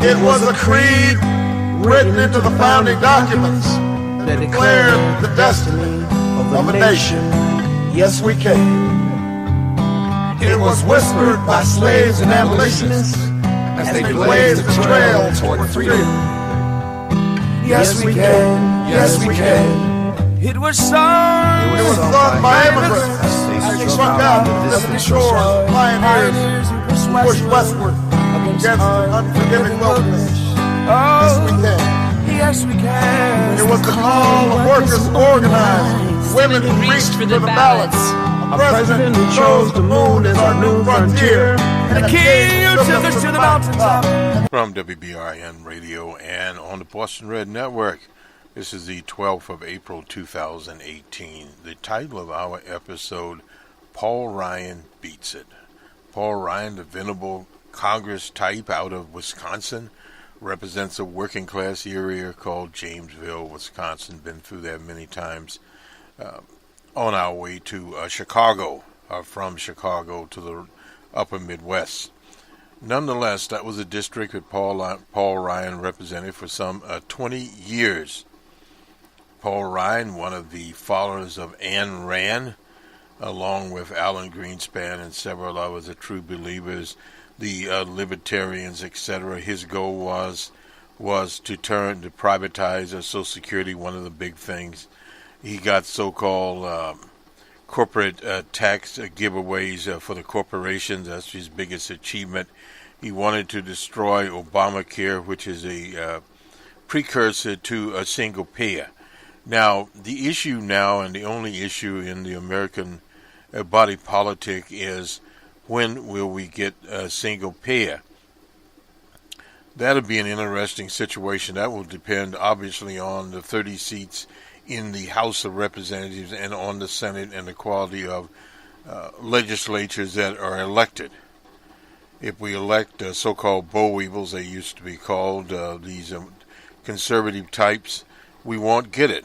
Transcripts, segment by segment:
It was a creed written into the founding documents that declared the destiny of a nation. Yes, we can. It was whispered by slaves and abolitionists as they blazed the trail toward freedom. Yes, we can. Yes, we can. It was sung. It was sung by immigrants as they struck out to the shores, pioneers who pushed westward against unforgiving wilderness. Yes, we can. Yes, we can. It was the call of workers who organized, women who reached for the ballots, a president who chose the moon as our new frontier, and a king who took us to the mountaintop. From WBRN Radio and on the Boston Red Network, this is the 12th of April 2018. The title of our episode, Paul Ryan Beats It. Paul Ryan, the venerable Congress type out of Wisconsin, represents a working class area called Jamesville, Wisconsin. Been through that many times. On our way to Chicago, from Chicago to the upper Midwest. Nonetheless, that was a district that Paul Ryan represented for some 20 years. Paul Ryan, one of the followers of Ayn Rand, along with Alan Greenspan and several others, the true believers, the libertarians, etc. His goal was to privatize Social Security, one of the big things. He got so-called corporate tax giveaways for the corporations. That's his biggest achievement. He wanted to destroy Obamacare, which is a precursor to a single payer. Now, the issue now, and the only issue in the American body politic, is when will we get a single payer? That'll be an interesting situation. That will depend, obviously, on the 30 seats in the House of Representatives and on the Senate and the quality of legislatures that are elected. If we elect so-called boll weevils, they used to be called, these conservative types, we won't get it.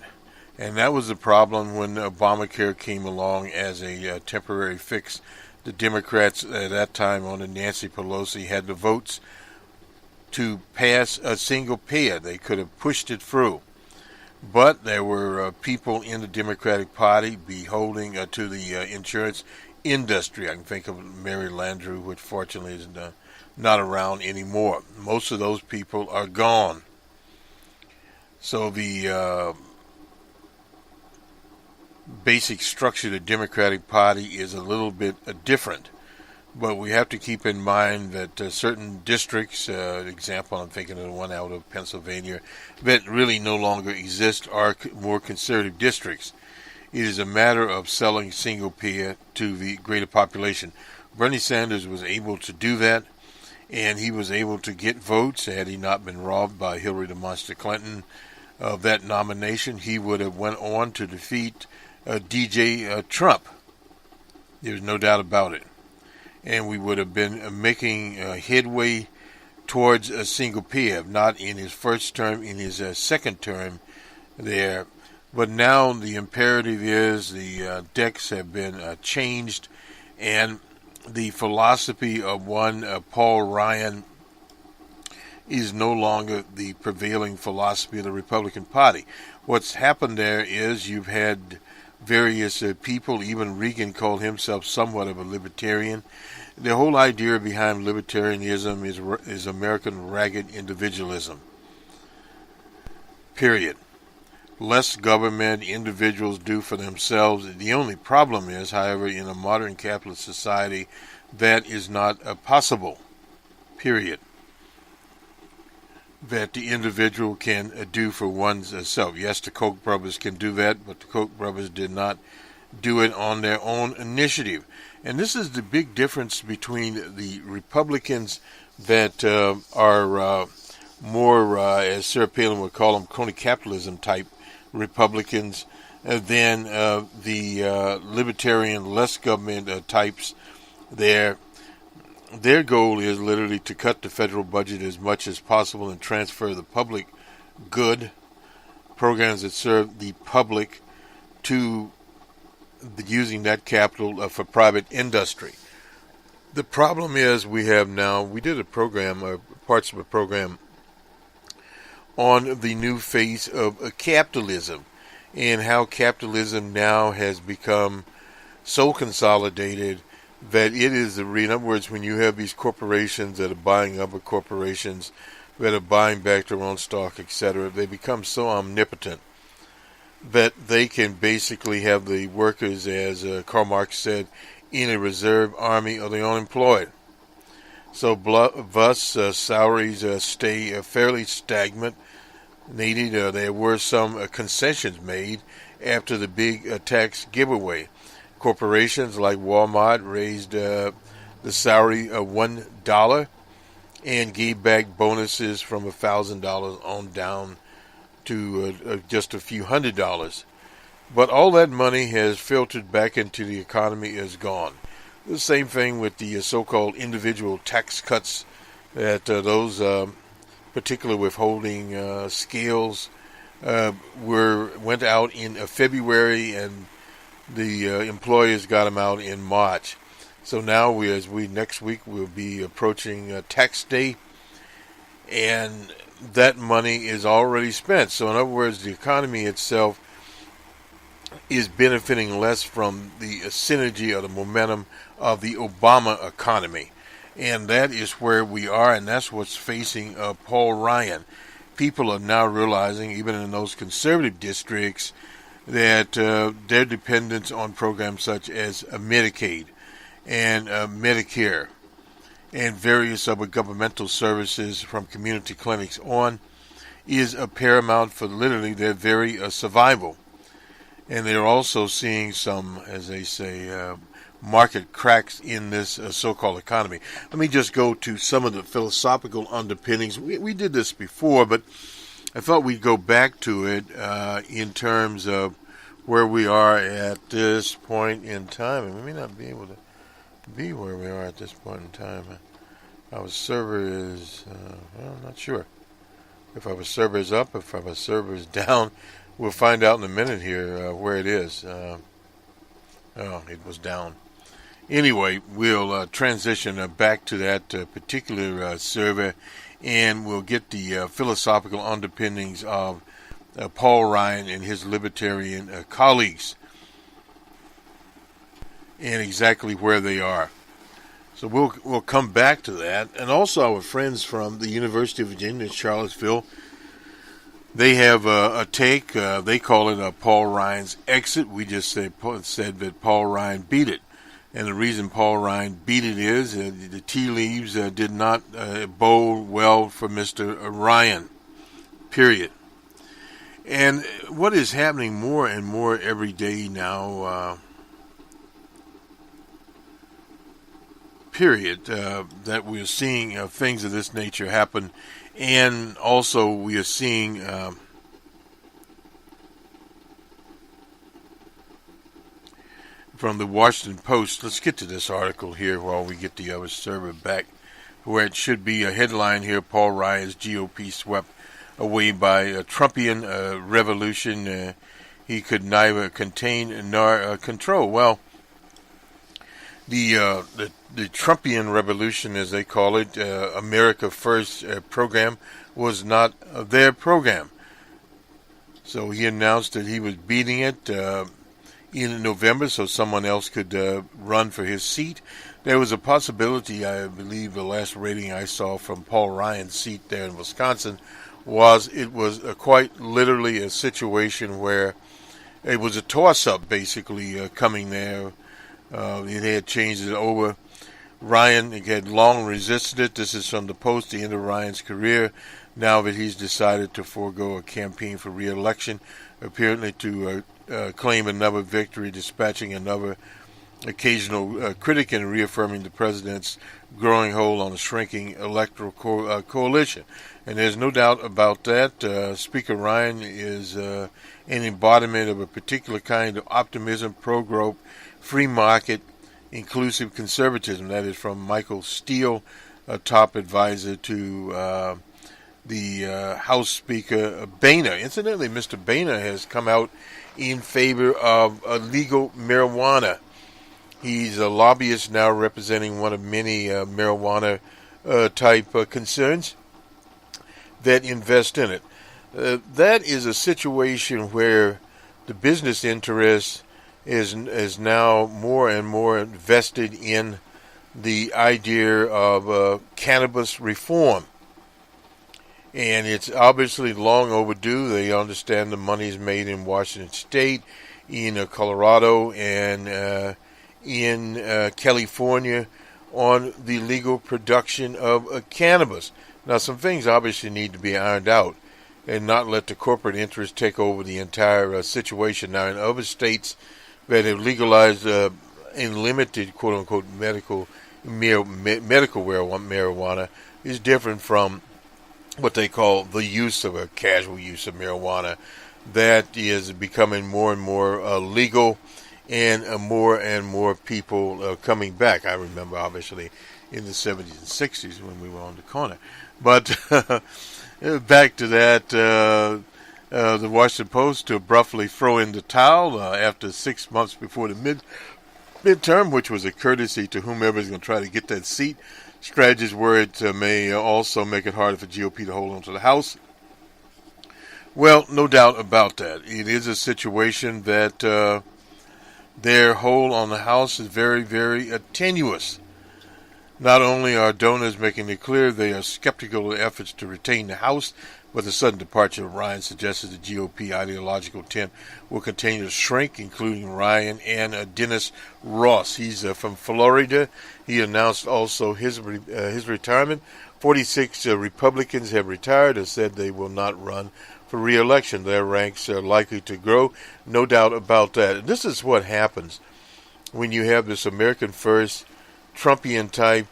And that was the problem when Obamacare came along as a temporary fix. The Democrats at that time under Nancy Pelosi had the votes to pass a single payer. They could have pushed it through. But there were people in the Democratic Party beholding to the insurance industry. I can think of Mary Landrieu, which fortunately is not around anymore. Most of those people are gone. So the basic structure of the Democratic Party is a little bit different. But we have to keep in mind that certain districts, example, I'm thinking of the one out of Pennsylvania, that really no longer exist are more conservative districts. It is a matter of selling single payer to the greater population. Bernie Sanders was able to do that, and he was able to get votes. Had he not been robbed by Hillary the Monster Clinton of that nomination, he would have went on to defeat DJ Trump. There's no doubt about it. And we would have been making headway towards a single payer, not in his first term, in his second term there. But now the imperative is the decks have been changed, and the philosophy of one Paul Ryan is no longer the prevailing philosophy of the Republican Party. What's happened there is you've had various people, even Reagan called himself somewhat of a libertarian. The whole idea behind libertarianism is American ragged individualism. Period. Less government, individuals do for themselves. The only problem is, however, in a modern capitalist society, that is not possible. Period. That the individual can do for oneself. Yes, the Koch brothers can do that, but the Koch brothers did not do it on their own initiative. And this is the big difference between the Republicans that are more, as Sarah Palin would call them, crony capitalism type Republicans, than the libertarian, less government types. Their goal is literally to cut the federal budget as much as possible and transfer the public good, programs that serve the public, to using that capital for private industry. The problem is we did a program, parts of a program on the new face of capitalism and how capitalism now has become so consolidated that it is in other words, when you have these corporations that are buying other corporations that are buying back their own stock, etc., they become so omnipotent that they can basically have the workers, as Karl Marx said, in a reserve army of the unemployed. So thus salaries stay fairly stagnant. There were some concessions made after the big tax giveaway. Corporations like Walmart raised the salary of $1 and gave back bonuses from $1,000 on down to just a few $100s. But all that money has filtered back into the economy, is gone. The same thing with the so-called individual tax cuts that those particular withholding scales went out in February, and the employers got them out in March. So now next week we'll be approaching tax day, and that money is already spent. So in other words, the economy itself is benefiting less from the synergy or the momentum of the Obama economy. And that is where we are, and that's what's facing Paul Ryan. People are now realizing, even in those conservative districts, that their dependence on programs such as Medicaid and Medicare and various other governmental services from community clinics on is paramount for literally their very survival. And they're also seeing some, as they say, market cracks in this so-called economy. Let me just go to some of the philosophical underpinnings. We did this before, but I thought we'd go back to it in terms of where we are at this point in time. And we may not be able to be where we are at this point in time. Our server is, I'm not sure. If our server is up, if our server is down, we'll find out in a minute here where it is. Oh, it was down. Anyway, we'll transition back to that particular server, and we'll get the philosophical underpinnings of Paul Ryan and his libertarian colleagues and exactly where they are. So we'll come back to that. And also our friends from the University of Virginia, Charlottesville, they have a take. They call it Paul Ryan's exit. We just said that Paul Ryan beat it. And the reason Paul Ryan beat it is the tea leaves did not bode well for Mr. Ryan, period. And what is happening more and more every day now, period, that we are seeing things of this nature happen. And also we are seeing from the Washington Post, let's get to this article here while we get the other server back, where it should be a headline here: Paul Ryan's GOP swept away by a Trumpian revolution. He could neither contain nor control. Well, the Trumpian revolution, as they call it, America First program, was not their program. So he announced that he was beating it in November so someone else could run for his seat. There was a possibility, I believe the last rating I saw from Paul Ryan's seat there in Wisconsin was quite literally a situation where it was a toss-up basically coming there. It had changed it over. Ryan had long resisted it. This is from the Post, the end of Ryan's career, now that he's decided to forego a campaign for re-election, apparently to claim another victory, dispatching another occasional critic and reaffirming the president's growing hold on a shrinking electoral coalition. And there's no doubt about that. Speaker Ryan is an embodiment of a particular kind of optimism, pro-growth, free market, inclusive conservatism. That is from Michael Steele, a top advisor to the House Speaker Boehner. Incidentally, Mr. Boehner has come out in favor of legal marijuana. He's a lobbyist now representing one of many marijuana type concerns that invest in it. That is a situation where the business interest is now more and more invested in the idea of cannabis reform. And it's obviously long overdue. They understand the money is made in Washington State, in Colorado, and in California on the legal production of cannabis. Now, some things obviously need to be ironed out and not let the corporate interests take over the entire situation. Now, in other states that have legalized and limited, quote-unquote, medical marijuana is different from what they call the use of a casual use of marijuana. That is becoming more and more legal, and more people coming back. I remember, obviously, in the 70s and 60s when we were on the corner. But back to that, the Washington Post to abruptly throw in the towel after 6 months before the midterm, which was a courtesy to whomever is going to try to get that seat. Strategies where it may also make it harder for GOP to hold on to the House. Well, no doubt about that. It is a situation that their hold on the House is very, very tenuous. Not only are donors making it clear they are skeptical of efforts to retain the House, but the sudden departure of Ryan suggests the GOP ideological tent will continue to shrink, including Ryan and Dennis Ross. He's from Florida. He announced also his retirement. 46 Republicans have retired or said they will not run for re-election. Their ranks are likely to grow, no doubt about that. And this is what happens when you have this American First, Trumpian type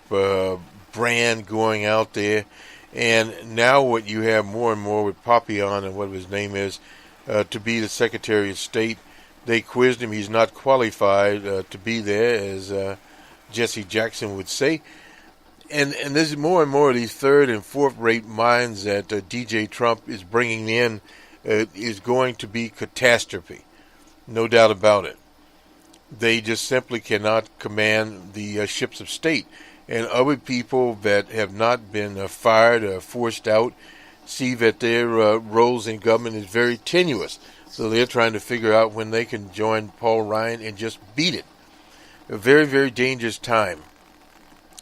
brand going out there. And now what you have more and more with Papillon and what his name is to be the Secretary of State. They quizzed him. He's not qualified to be there, as Jesse Jackson would say. And there's more and more of these third and fourth rate minds that DJ Trump is bringing in is going to be catastrophe. No doubt about it. They just simply cannot command the ships of state. And other people that have not been fired or forced out see that their roles in government is very tenuous. So they're trying to figure out when they can join Paul Ryan and just beat it. A very, very dangerous time.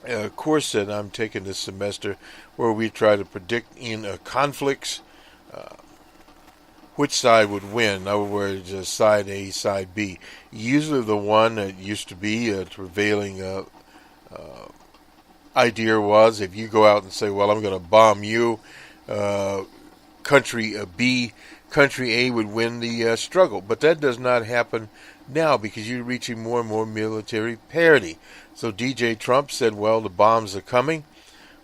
A course that I'm taking this semester where we try to predict in conflicts which side would win. In other words, side A, side B. Usually the one that used to be the prevailing idea was if you go out and say, well, I'm going to bomb you, country B, country A would win the struggle. But that does not happen now because you're reaching more and more military parity. So DJ Trump said, well, the bombs are coming.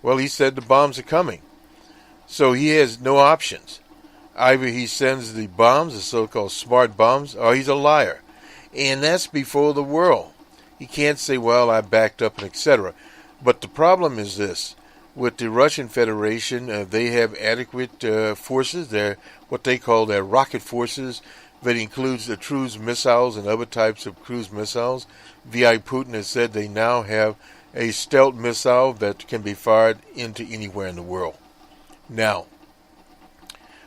Well, he said the bombs are coming. So he has no options. Either he sends the bombs, the so-called smart bombs, or he's a liar. And that's before the world. He can't say, well, I backed up and etc. But the problem is this. With the Russian Federation, they have adequate forces. They're what they call their rocket forces. That includes the cruise missiles and other types of cruise missiles. V.I. Putin has said they now have a stealth missile that can be fired into anywhere in the world. Now,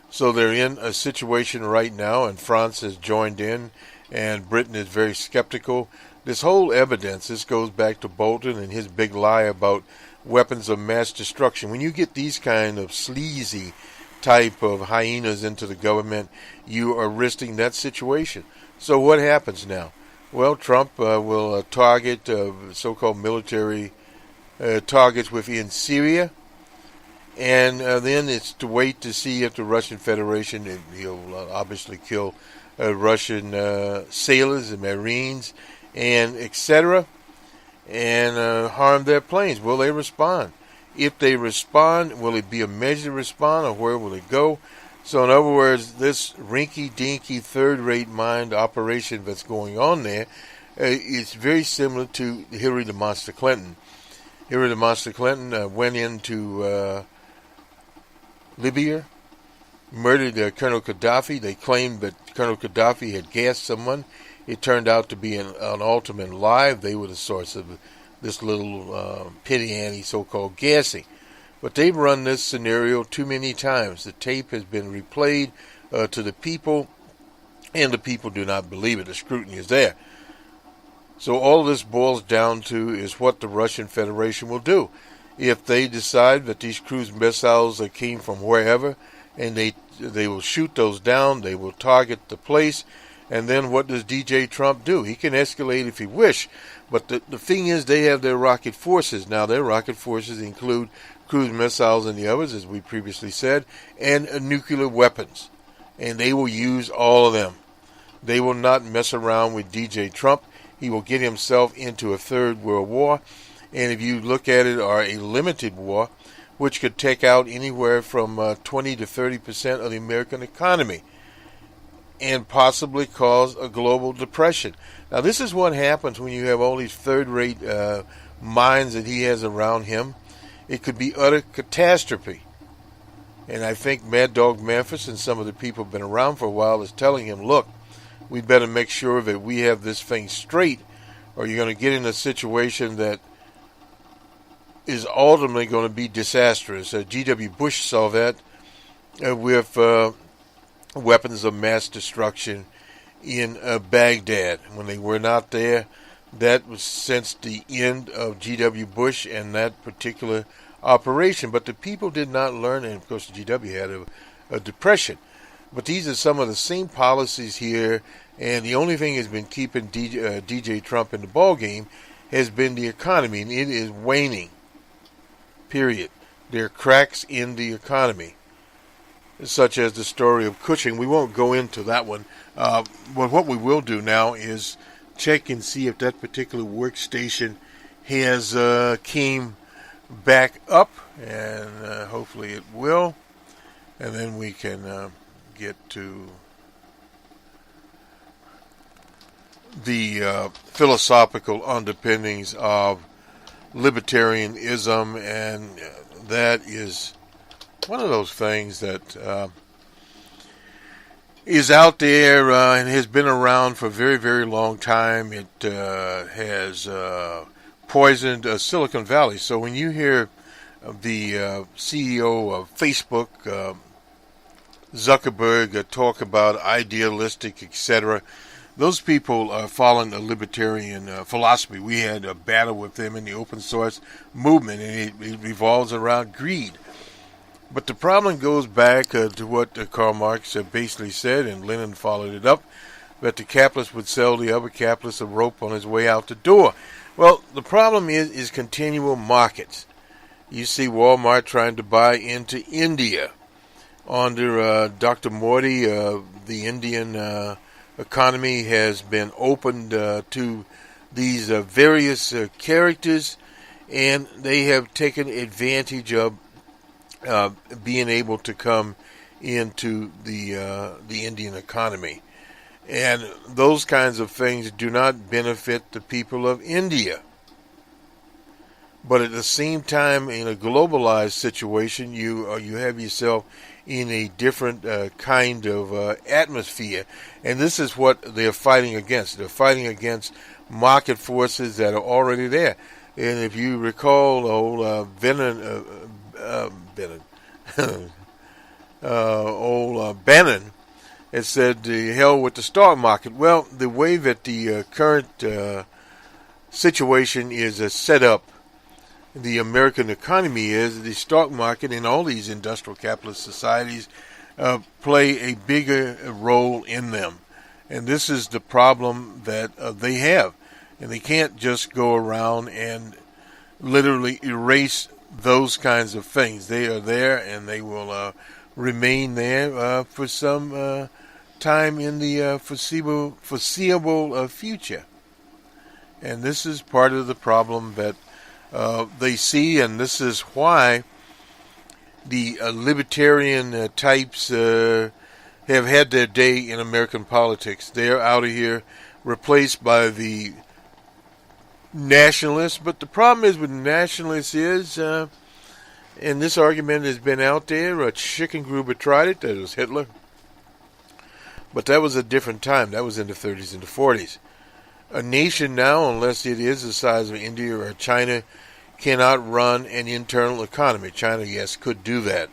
so they're in a situation right now, and France has joined in, and Britain is very skeptical. This whole evidence, this goes back to Bolton and his big lie about weapons of mass destruction. When you get these kind of sleazy type of hyenas into the government, you are risking that situation. So what happens now? Well, Trump will target so-called military targets within Syria, and then it's to wait to see if the Russian Federation, he'll obviously kill Russian sailors and Marines and etc., and harm their planes. Will they respond? If they respond, will it be a measured response, or where will it go? So in other words, this rinky-dinky third-rate mind operation that's going on there is very similar to Hillary the Monster Clinton. Hillary the Monster Clinton went into Libya, murdered Colonel Gaddafi. They claimed that Colonel Gaddafi had gassed someone. It turned out to be an ultimate lie. They were the source of this little pitty-ante so-called gassing. But they've run this scenario too many times. The tape has been replayed to the people, and the people do not believe it. The scrutiny is there. So all this boils down to is what the Russian Federation will do. If they decide that these cruise missiles came from wherever, and they will shoot those down, they will target the place, and then what does DJ Trump do? He can escalate if he wish, but the thing is they have their rocket forces. Now their rocket forces include cruise missiles and the others, as we previously said, and nuclear weapons. And they will use all of them. They will not mess around with DJ Trump. He will get himself into a third world war, and if you look at it, are a limited war, which could take out anywhere from 20 to 30% of the American economy and possibly cause a global depression. Now, this is what happens when you have all these third-rate minds that he has around him. It could be utter catastrophe. And I think Mad Dog Memphis and some of the people who have been around for a while is telling him, look, we better make sure that we have this thing straight, or you're going to get in a situation that is ultimately going to be disastrous. G.W. Bush saw that with weapons of mass destruction in Baghdad. When they were not there, that was since the end of G.W. Bush and that particular operation. But the people did not learn, and of course G.W. had a depression. But these are some of the same policies here, and the only thing that's been keeping DJ Trump in the ballgame has been the economy, and it is waning. Period. There are cracks in the economy, such as the story of Cushing. We won't go into that one, but what we will do now is check and see if that particular workstation has came back up, and hopefully it will, and then we can get to the philosophical underpinnings of libertarianism, and that is one of those things that is out there and has been around for a very, very long time. It has poisoned Silicon Valley. So when you hear the CEO of Facebook, Zuckerberg, talk about idealistic, etc., those people are following a libertarian philosophy. We had a battle with them in the open source movement, and it revolves around greed. But the problem goes back to what Karl Marx basically said, and Lenin followed it up, that the capitalist would sell the other capitalist a rope on his way out the door. Well, the problem is continual markets. You see Walmart trying to buy into India. Under Dr. Modi, the Indian economy has been opened to these various characters, and they have taken advantage of being able to come into the Indian economy. And those kinds of things do not benefit the people of India. But at the same time, in a globalized situation, you have yourself in a different kind of atmosphere. And this is what they're fighting against. They're fighting against market forces that are already there. And if you recall, old Bannon had said, the hell with the stock market. Well, the way that the current situation is set up, the American economy is, the stock market and all these industrial capitalist societies play a bigger role in them. And this is the problem that they have. And they can't just go around and literally erase those kinds of things. They are there, and they will remain there for some time in the foreseeable future. And this is part of the problem that they see, and this is why the libertarian types have had their day in American politics. They're out of here, replaced by the nationalists. But the problem is with nationalists is, and this argument has been out there, Chickengruber tried it, that was Hitler. But that was a different time. That was in the 30s and the 40s. A nation now, unless it is the size of India or China, cannot run an internal economy. China, yes, could do that.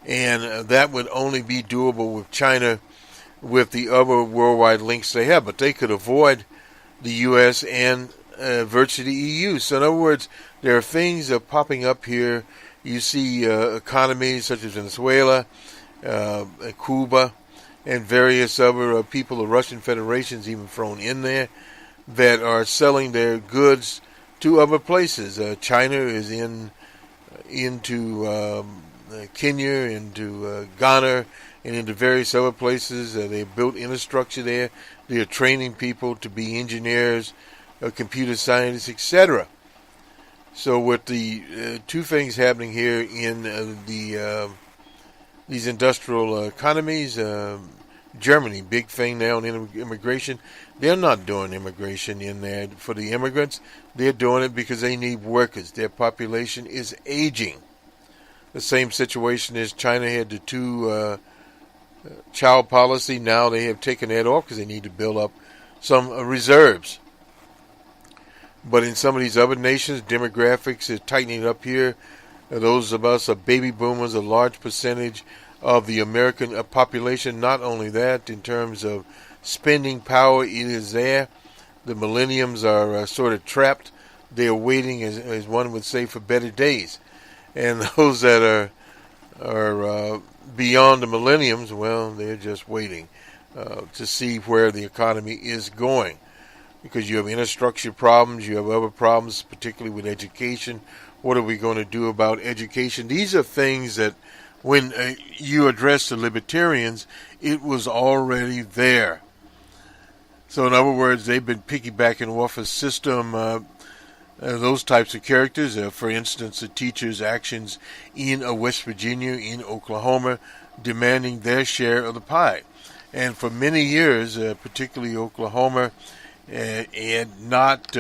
And that would only be doable with China with the other worldwide links they have. But they could avoid the U.S. and virtually the EU. So in other words, there are things that are popping up here. You see economies such as Venezuela, Cuba, and various other people, the Russian Federation's even thrown in there, that are selling their goods to other places. China is into Kenya, into Ghana, and into various other places. They've built infrastructure there. They are training people to be engineers, computer scientists, etc. So with the two things happening here in these industrial economies, Germany, big thing now in immigration. They're not doing immigration in there for the immigrants. They're doing it because they need workers. Their population is aging. The same situation as China had the two child policy. Now they have taken that off because they need to build up some reserves. But in some of these other nations, demographics is tightening up here. Those of us are baby boomers, a large percentage of the American population. Not only that, in terms of spending power, it is there. The millenniums are sort of trapped. They are waiting, as one would say, for better days. And those that are beyond the millenniums, well, they're just waiting to see where the economy is going. Because you have infrastructure problems, you have other problems, particularly with education. What are we going to do about education? These are things that when you address the libertarians, it was already there. So in other words, they've been piggybacking off a system, those types of characters. For instance, the teachers' actions in West Virginia, in Oklahoma, demanding their share of the pie. And for many years, particularly Oklahoma, had not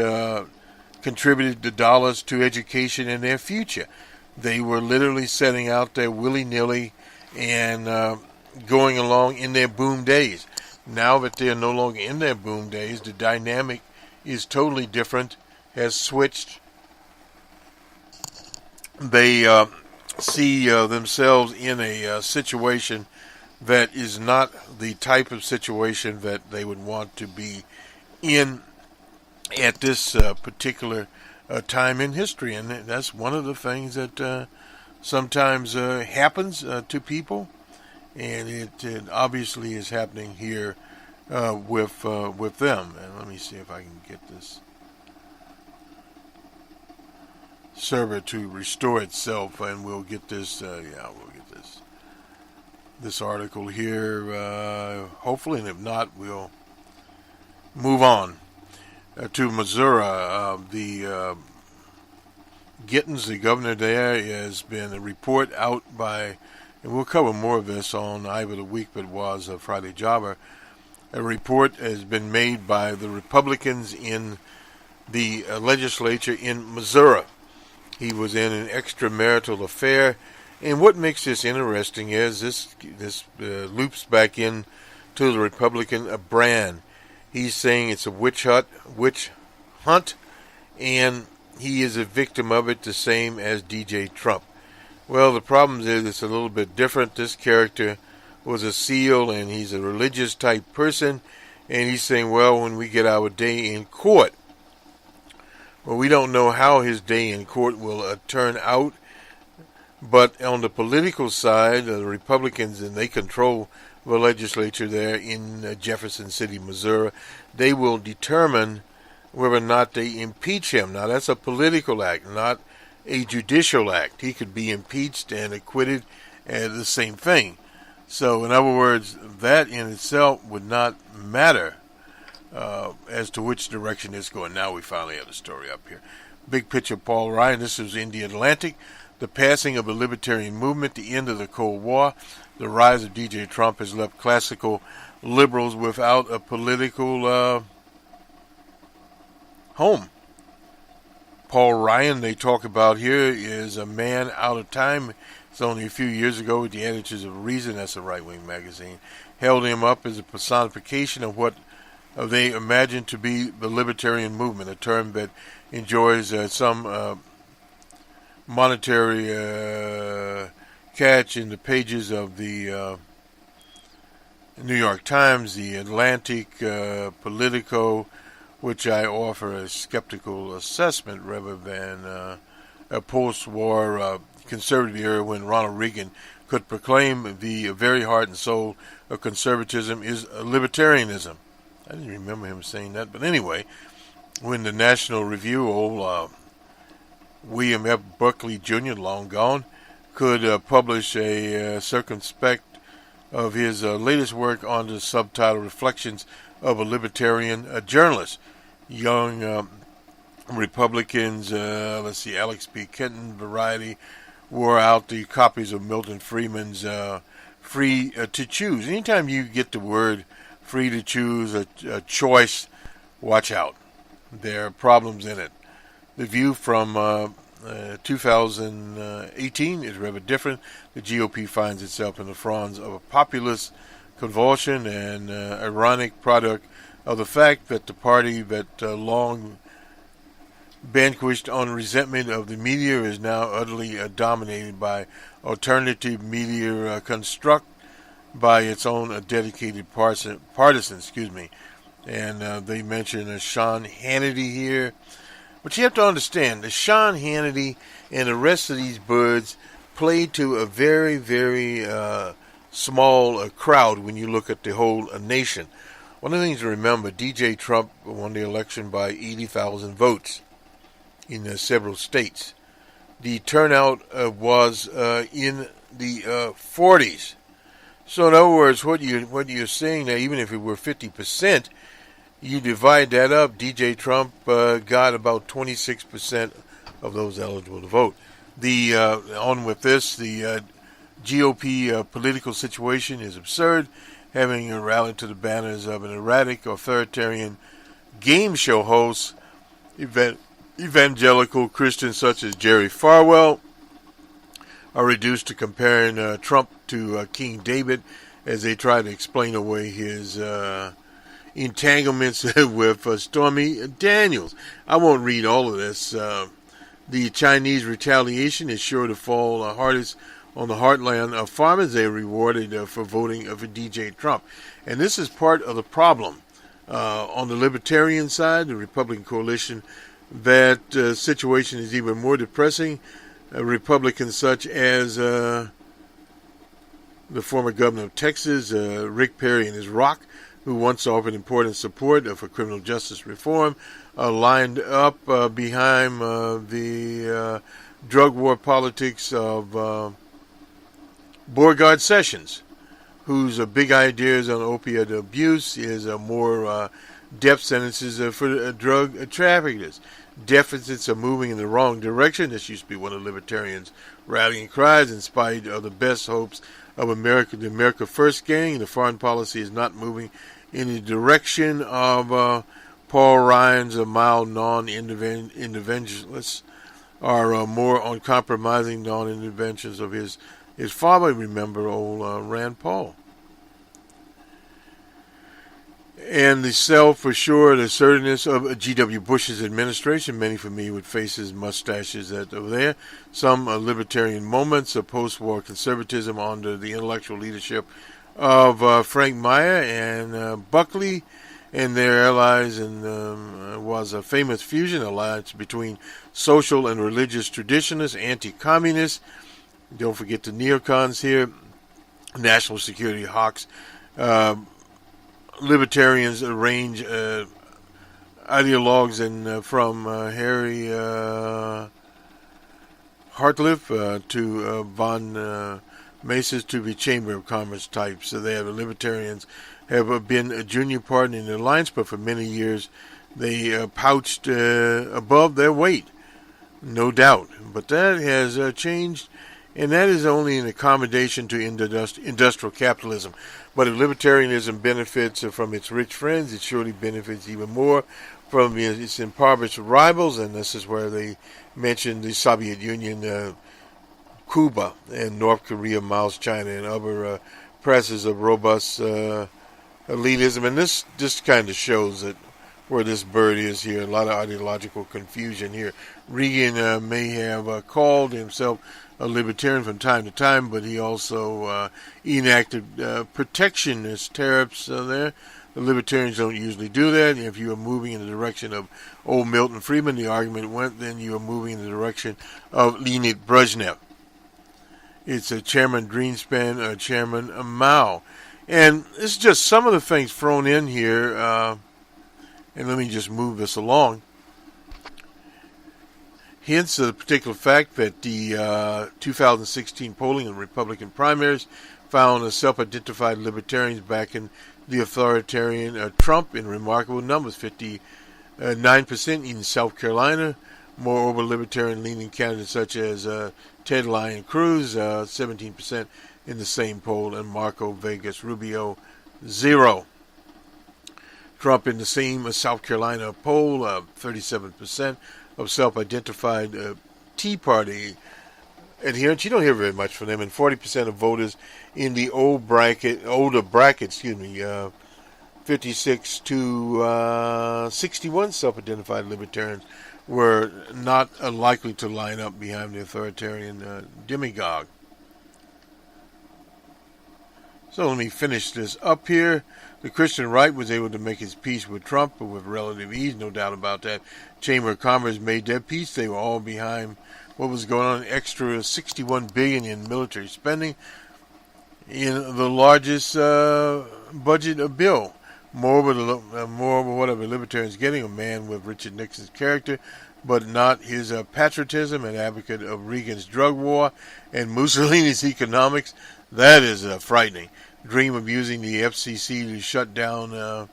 contributed the dollars to education in their future. They were literally setting out there willy-nilly and going along in their boom days. Now that they're no longer in their boom days, the dynamic is totally different, has switched. They see themselves in a situation that is not the type of situation that they would want to be in at this particular time in history. And that's one of the things that sometimes happens to people. And it obviously is happening here with them. And let me see if I can get this server to restore itself, and we'll get this. We'll get this article here. Hopefully, and if not, we'll move on to Missouri. The Gittins, the governor there, has been a report out by. And we'll cover more of this on either the week, but it was a Friday Jobber. A report has been made by the Republicans in the legislature in Missouri. He was in an extramarital affair. And what makes this interesting is this loops back in to the Republican brand. He's saying it's a witch hunt, and he is a victim of it, the same as DJ Trump. Well, the problem is it's a little bit different. This character was a SEAL, and he's a religious type person, and he's saying, well, when we get our day in court, well, we don't know how his day in court will turn out, but on the political side, the Republicans, and they control the legislature there in Jefferson City, Missouri, they will determine whether or not they impeach him. Now, that's a political act, not a judicial act. He could be impeached and acquitted, and the same thing. So, in other words, that in itself would not matter as to which direction it's going. Now we finally have the story up here. Big picture, Paul Ryan. This is in the Atlantic. The passing of the libertarian movement, the end of the Cold War, the rise of DJ Trump has left classical liberals without a political home. Paul Ryan, they talk about here, is a man out of time. It's only a few years ago with the Editors of Reason, that's a right-wing magazine, held him up as a personification of what they imagine to be the libertarian movement, a term that enjoys some monetary catch in the pages of the New York Times, the Atlantic, Politico, which I offer a skeptical assessment rather than a post-war conservative era when Ronald Reagan could proclaim the very heart and soul of conservatism is libertarianism. I didn't remember him saying that, but anyway, when the National Review, old William F. Buckley Jr., long gone, could publish a circumspect of his latest work on the subtitle Reflections of a Libertarian Journalist. Young Republicans, Alex P. Kenton Variety, wore out the copies of Milton Friedman's Free to Choose. Anytime you get the word free to choose, a choice, watch out. There are problems in it. The view from 2018 is rather different. The GOP finds itself in the fronds of a populist convulsion and ironic product of the fact that the party that long vanquished on resentment of the media is now utterly dominated by alternative media construct by its own dedicated partisans. And they mention Sean Hannity here. But you have to understand that Sean Hannity and the rest of these birds play to a very, very small crowd when you look at the whole nation. One of the things to remember, DJ Trump won the election by 80,000 votes in several states. The turnout was in the 40s. So in other words, what you're saying that even if it were 50%, you divide that up, DJ Trump got about 26% of those eligible to vote. On with this, the GOP political situation is absurd, having rallied to the banners of an erratic, authoritarian game show host, evangelical Christians such as Jerry Falwell are reduced to comparing Trump to King David as they try to explain away his entanglements with Stormy Daniels. I won't read all of this. The Chinese retaliation is sure to fall hardest on the heartland of farmers. They are rewarded for voting for DJ Trump. And this is part of the problem. On the libertarian side, the Republican coalition, that situation is even more depressing. Republicans such as the former governor of Texas, Rick Perry and his Rock, who once offered important support for criminal justice reform, lined up behind the drug war politics of Beauregard Sessions, whose big ideas on opiate abuse is more death sentences for drug traffickers. Deficits are moving in the wrong direction. This used to be one of the libertarians' rallying cries in spite of the best hopes of America, the America First gang. The foreign policy is not moving in the direction of Paul Ryan's mild non-interventionists are more uncompromising non-interventions of his father. Remember old Rand Paul. And the self-assured assertiveness of G.W. Bush's administration, many familiar with faces, mustaches that over there. Some libertarian moments of post-war conservatism under the intellectual leadership of Frank Meyer and Buckley and their allies, and was a famous fusion alliance between social and religious traditionalists, anti-communists. Don't forget the neocons here, national security hawks. Libertarians range ideologues and from Harry Hartliff to von Mises to the Chamber of Commerce types. So they have libertarians have been a junior partner in the alliance, but for many years they pouched above their weight, no doubt. But that has changed, and that is only an accommodation to industrial capitalism. But if libertarianism benefits from its rich friends, it surely benefits even more from its impoverished rivals, and this is where they mention the Soviet Union, Cuba, and North Korea, Mao's China, and other presses of robust elitism. And this kind of shows that where this bird is here. A lot of ideological confusion here. Reagan may have called himself a libertarian from time to time, but he also enacted protectionist tariffs there. The libertarians don't usually do that. If you are moving in the direction of old Milton Friedman, the argument went, then you are moving in the direction of Leonid Brezhnev. It's Chairman Greenspan, Chairman Mao. And it's just some of the things thrown in here. And let me just move this along. Hence the particular fact that the 2016 polling in Republican primaries found self-identified libertarians backing the authoritarian Trump in remarkable numbers, 59% in South Carolina. Moreover, libertarian-leaning candidates such as Ted Lyon Cruz, 17% in the same poll, and Marco Vegas Rubio, 0. Trump in the same South Carolina poll, 37% of self-identified Tea Party adherents. You don't hear very much from them, and 40% of voters in the older bracket, 56 to 61 self-identified libertarians were not likely to line up behind the authoritarian demagogue. So let me finish this up here. The Christian right was able to make its peace with Trump, but with relative ease, no doubt about that. Chamber of Commerce made their peace. They were all behind what was going on, extra $61 billion in military spending in the largest budget bill. Moreover, whatever libertarians getting, a man with Richard Nixon's character, but not his patriotism, an advocate of Reagan's drug war and Mussolini's economics. That is frightening. Dream of using the FCC to shut down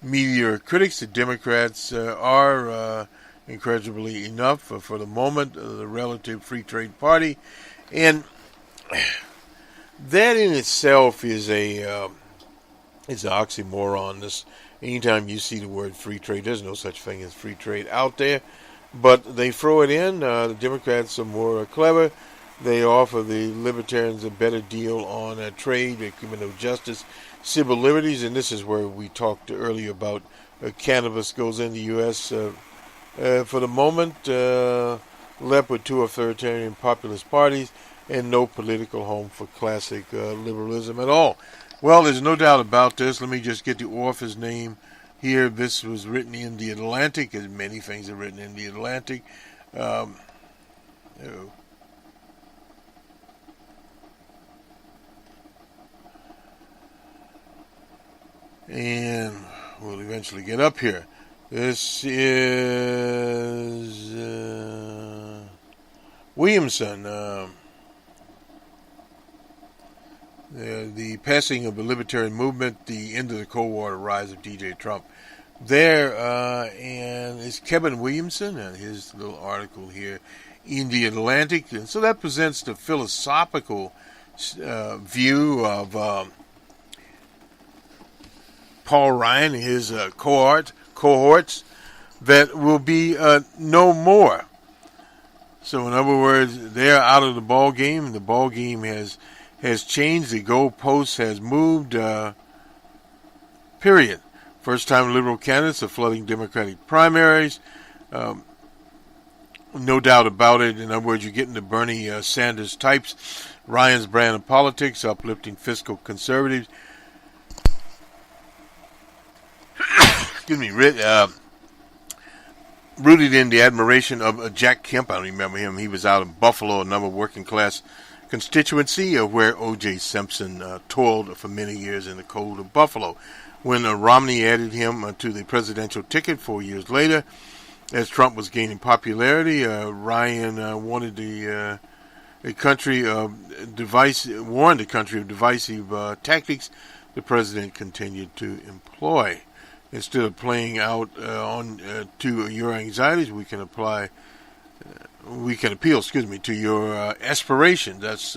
media critics. The Democrats are incredibly enough for the moment the relative free trade party, and that in itself is it's an oxymoron. This anytime you see the word free trade, there's no such thing as free trade out there, but they throw it in. The Democrats are more clever. They offer the libertarians a better deal on trade, criminal justice, civil liberties, and this is where we talked earlier about cannabis goes in the U.S. For the moment, left with two authoritarian populist parties and no political home for classic liberalism at all. Well, there's no doubt about this. Let me just get the author's name here. This was written in the Atlantic, as many things are written in the Atlantic. And we'll eventually get up here. This is Williamson. The passing of the libertarian movement, the end of the Cold War, the rise of DJ Trump. There, and it's Kevin Williamson, and his little article here in the Atlantic. And so that presents the philosophical view of Paul Ryan and his cohorts that will be no more. So in other words, they're out of the ball game. The ball game has changed. The goalpost has moved. Period. First-time liberal candidates are flooding Democratic primaries. No doubt about it. In other words, you're getting the Bernie Sanders types. Ryan's brand of politics, uplifting fiscal conservatives. Excuse me, rooted in the admiration of Jack Kemp. I don't remember him. He was out in Buffalo, another working-class constituency where O.J. Simpson toiled for many years in the cold of Buffalo. When Romney added him to the presidential ticket 4 years later, as Trump was gaining popularity, Ryan wanted the country warned the country of divisive tactics the president continued to employ. Instead of playing out to your anxieties, we can appeal to your aspirations. That's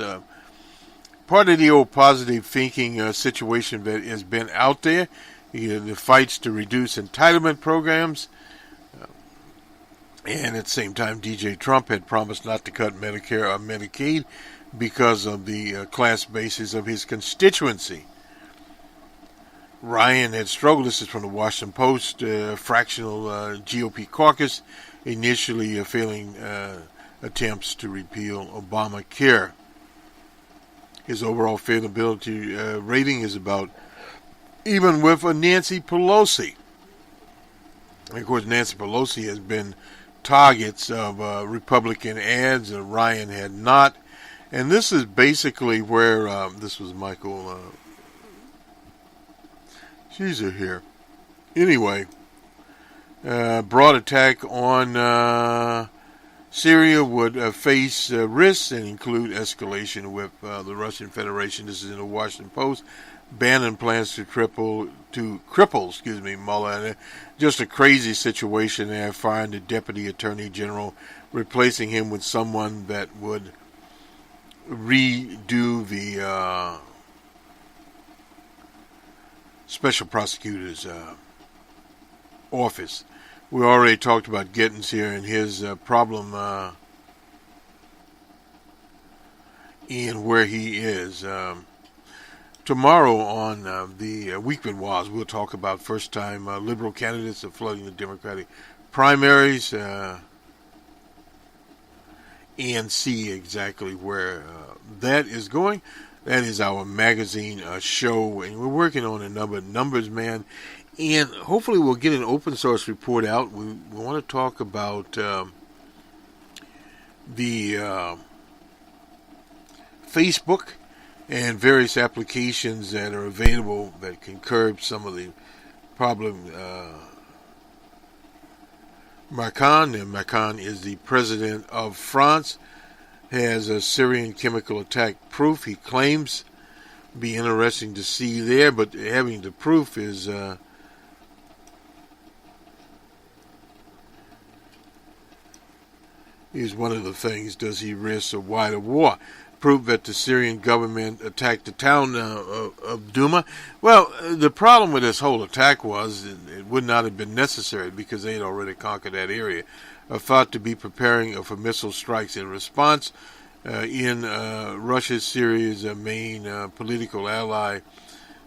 part of the old positive thinking situation that has been out there. The fights to reduce entitlement programs, and at the same time, DJ Trump had promised not to cut Medicare or Medicaid because of the class basis of his constituency. Ryan had struggled. This is from the Washington Post. Fractional GOP caucus initially failing attempts to repeal Obamacare. His overall favorability rating is about even with Nancy Pelosi. And of course, Nancy Pelosi has been targets of Republican ads. Ryan had not. And this is basically where, this was Michael Caesar here. Anyway, broad attack on Syria would face risks and include escalation with the Russian Federation. This is in the Washington Post. Bannon plans to cripple Mueller. Just a crazy situation there, firing the Deputy Attorney General, replacing him with someone that would redo the Special Prosecutor's office. We already talked about Gittins here and his problem and where he is. Tomorrow on the Weekend Waz, we'll talk about first-time liberal candidates are flooding the Democratic primaries and see exactly where that is going. That is our magazine show, and we're working on a number of numbers, man. And hopefully we'll get an open source report out. We want to talk about the Facebook and various applications that are available that can curb some of the problem. Macron is the president of France, has a Syrian chemical attack proof. He claims be interesting to see there, but having the proof is one of the things. Does he risk a wider war? Proof that the Syrian government attacked the town of Douma. Well, the problem with this whole attack was it would not have been necessary because they had already conquered that area. Thought to be preparing for missile strikes in response. In Russia, Syria's main political ally,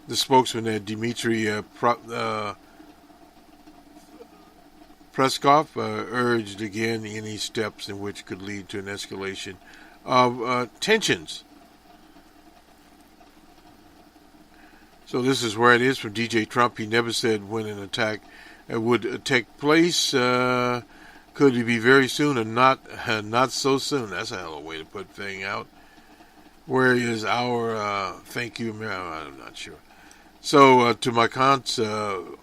the spokesman there, Dmitry Peskov, urged again any steps in which could lead to an escalation of tensions. So this is where it is from DJ Trump. He never said when an attack would take place. Could it be very soon or not so soon? That's a hell of a way to put the thing out. Where is our thank you, I'm not sure. So to Macron's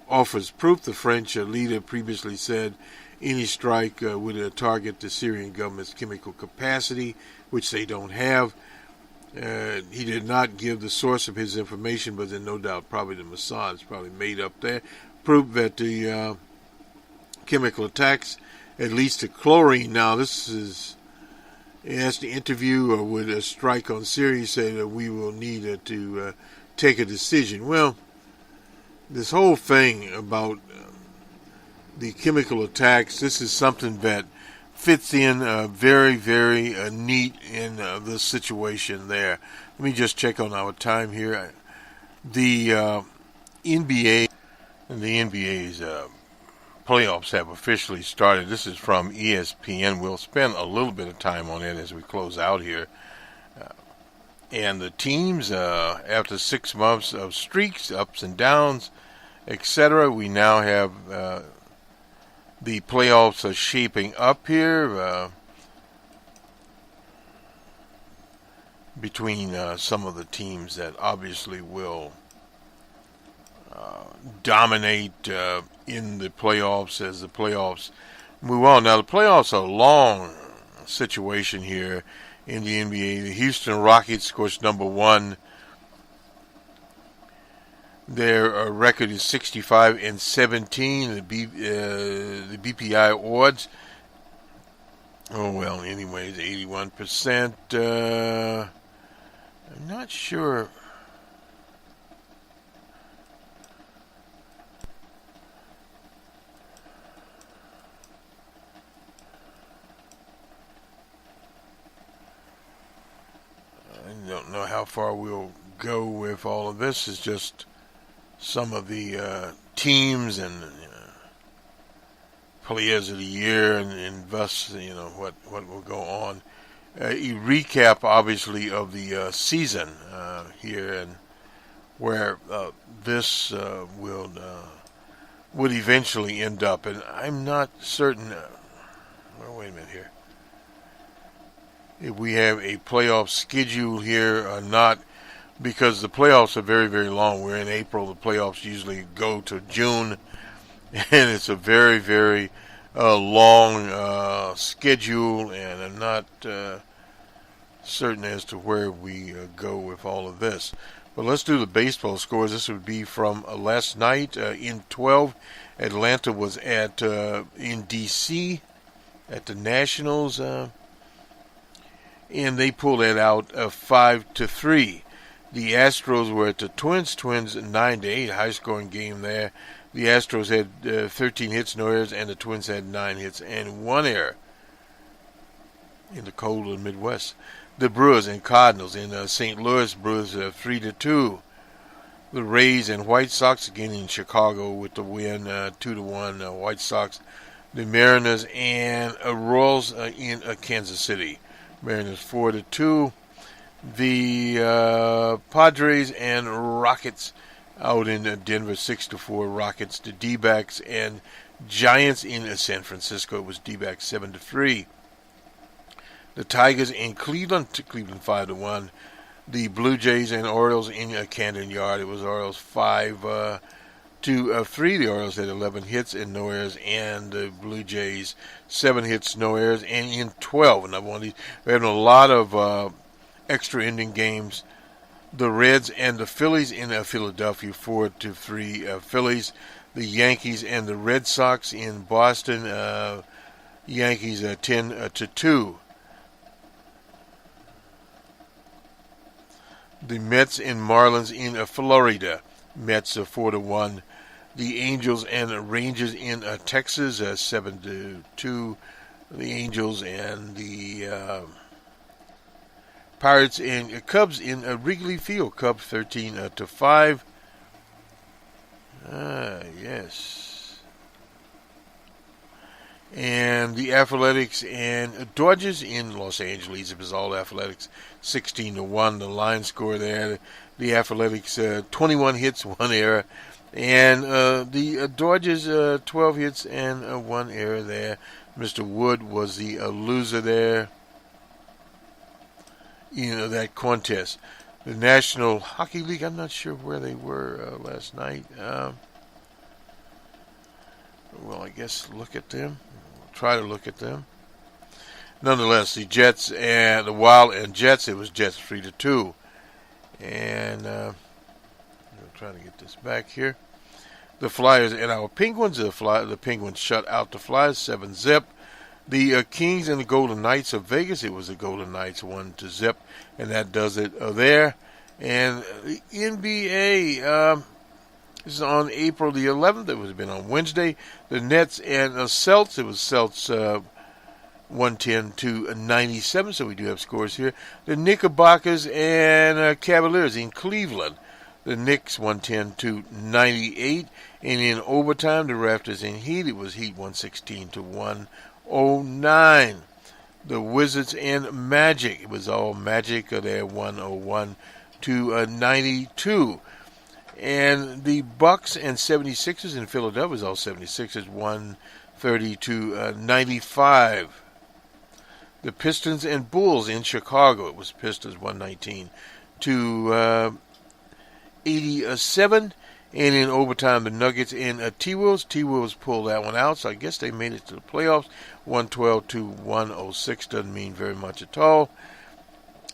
offers proof, the French leader previously said any strike would target the Syrian government's chemical capacity, which they don't have. He did not give the source of his information, but then no doubt probably the Mossad is probably made up there. Proof that the chemical attacks, at least to chlorine. Now this is, as the interview with a strike on Syria, say that we will need to take a decision. Well, this whole thing about the chemical attacks, this is something that fits in very, very neat in the situation there. Let me just check on our time here. The NBA and the NBA's playoffs have officially started. This is from ESPN. We'll spend a little bit of time on it as we close out here. And the teams, after 6 months of streaks, ups and downs, etc., we now have the playoffs are shaping up here between some of the teams that obviously will dominate in the playoffs as the playoffs move on. Now, the playoffs are a long situation here in the NBA. The Houston Rockets, of course, number one. Their record is 65-17. The BPI odds. Oh well. Anyways, 81%. I'm not sure. I don't know how far we'll go with all of this. It's just some of the teams and players of the year, and thus what will go on. A recap, obviously, of the season here, and where this would eventually end up. And I'm not certain. Well, wait a minute here. If we have a playoff schedule here or not, because the playoffs are very, very long. We're in April. The playoffs usually go to June, and it's a very, very long schedule, and I'm not certain as to where we go with all of this. But let's do the baseball scores. This would be from last night. In 12, Atlanta was in D.C. at the Nationals, and they pulled that out 5-3. The Astros were at the Twins 9-8, high-scoring game there. The Astros had 13 hits, no errors, and the Twins had 9 hits and 1 error in the cold of the Midwest. The Brewers and Cardinals in St. Louis, Brewers 3-2. The Rays and White Sox again in Chicago with the win 2-1. White Sox. The Mariners and Royals in Kansas City. Mariners 4-2. The Padres and Rockets out in Denver 6-4. Rockets. The D-backs and Giants in San Francisco. It was D-backs 7-3. The Tigers in Cleveland 5-1. The Blue Jays and Orioles in Camden Yard. It was Orioles 5-3. The Orioles had 11 hits and no errors, and the Blue Jays 7 hits, no errors, and in 12. Another one of these. We're having a lot of extra inning games. The Reds and the Phillies in Philadelphia 4-3. Phillies. The Yankees and the Red Sox in Boston. Yankees 10-2. The Mets and Marlins in Florida. Mets 4-1. The Angels and Rangers in Texas 7-2. The Angels and the Pirates and Cubs in Wrigley Field. Cubs 13-5. Yes. And the Athletics and Dodgers in Los Angeles. It was all Athletics 16-1. The line score there. The Athletics 21 hits, 1 error. And the Dodgers 12 hits and 1 error there. Mr. Wood was the loser there. That contest. The National Hockey League, I'm not sure where they were last night. Well, I guess look at them. Try to look at them. Nonetheless, the Jets and the Wild and Jets, it was Jets 3-2. And I'm trying to get this back here. The Flyers and our Penguins. The Penguins shut out the Flyers 7-0. The Kings and the Golden Knights of Vegas. It was the Golden Knights 1-0, and that does it there. And the NBA. This is on April the 11th. It would have been on Wednesday. The Nets and the Celts. It was Celts 110-97. So we do have scores here. The Knickerbockers and Cavaliers in Cleveland. The Knicks 110-98. And in overtime, the Raptors and Heat. It was Heat 116-109. The Wizards and Magic. It was all Magic. They're 101-92. And the Bucks and 76ers in Philadelphia was all 76ers, 130-95. The Pistons and Bulls in Chicago. It was Pistons 119-87. And in overtime, the Nuggets and T-Wolves. T-Wolves pulled that one out, so I guess they made it to the playoffs. 112-106 doesn't mean very much at all.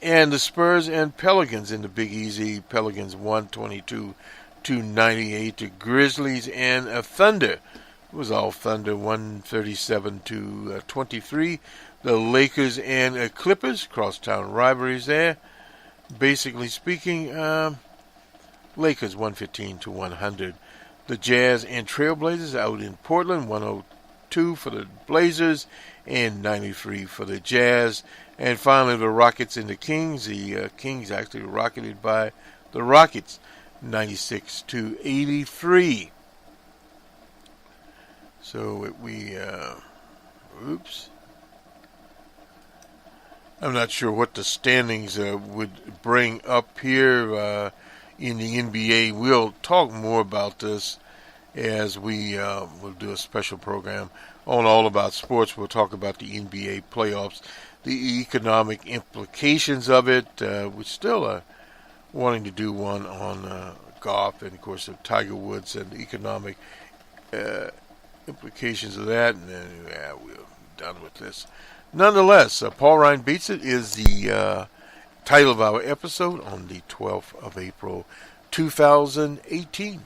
And the Spurs and Pelicans in the Big Easy. Pelicans 122-98. The Grizzlies and Thunder. It was all Thunder 137-23. The Lakers and Clippers. Crosstown rivalries there. Basically speaking, Lakers 115-100. The Jazz and Trailblazers out in Portland. 102 for the Blazers and 93 for the Jazz. And finally, the Rockets and the Kings. The Kings actually rocketed by the Rockets. 96 to 83. So oops. I'm not sure what the standings would bring up here in the NBA. We'll talk more about this as we will do a special program on All About Sports. We'll talk about the NBA playoffs, the economic implications of it. We're still wanting to do one on golf and, of course, of Tiger Woods and the economic implications of that. And then, we're done with this. Nonetheless, Paul Ryan Beats It is the title of our episode on the 12th of April, 2018.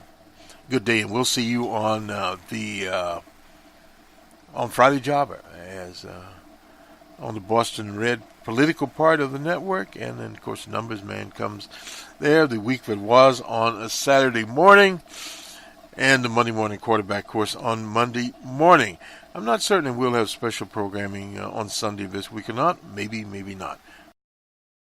Good day, and we'll see you on on Friday Jobber, as on the Boston Red political part of the network, and then, of course, Numbers Man comes there the week that was on a Saturday morning, and the Monday Morning Quarterback course on Monday morning. I'm not certain if we'll have special programming on Sunday this week or not. Maybe, maybe not.